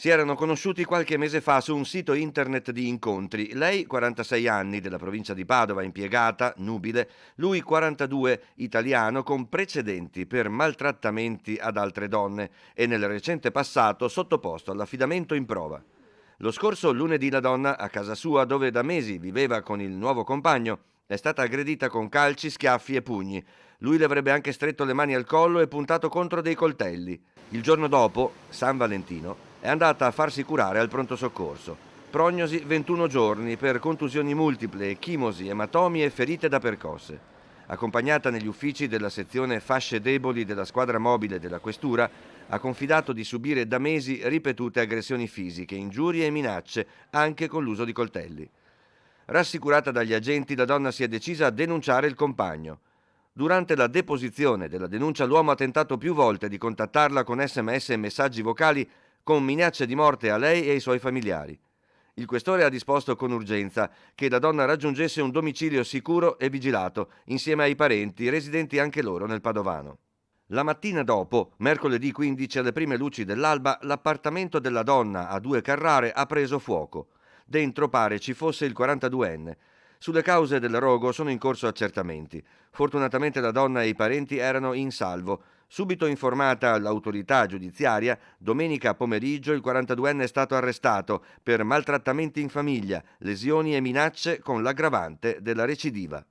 Si erano conosciuti qualche mese fa su un sito internet di incontri. Lei, 46 anni, della provincia di Padova, impiegata, nubile; lui, 42, italiano, con precedenti per maltrattamenti ad altre donne e nel recente passato sottoposto all'affidamento in prova. Lo scorso lunedì la donna, a casa sua, dove da mesi viveva con il nuovo compagno, è stata aggredita con calci, schiaffi e pugni. Lui le avrebbe anche stretto le mani al collo e puntato contro dei coltelli. Il giorno dopo, San Valentino, è andata a farsi curare al pronto soccorso. Prognosi 21 giorni per contusioni multiple, chimosi, ematomi e ferite da percosse. Accompagnata negli uffici della sezione fasce deboli della squadra mobile della questura, ha confidato di subire da mesi ripetute aggressioni fisiche, ingiurie e minacce, anche con l'uso di coltelli. Rassicurata dagli agenti, la donna si è decisa a denunciare il compagno. Durante la deposizione della denuncia l'uomo ha tentato più volte di contattarla con sms e messaggi vocali con minacce di morte a lei e ai suoi familiari. Il questore ha disposto con urgenza che la donna raggiungesse un domicilio sicuro e vigilato, insieme ai parenti, residenti anche loro nel Padovano. La mattina dopo, mercoledì 15, alle prime luci dell'alba, l'appartamento della donna a 2 Carrare ha preso fuoco. Dentro pare ci fosse il 42enne. Sulle cause del rogo sono in corso accertamenti. Fortunatamente la donna e i parenti erano in salvo. Subito informata l'autorità giudiziaria, domenica pomeriggio il 42enne è stato arrestato per maltrattamenti in famiglia, lesioni e minacce con l'aggravante della recidiva.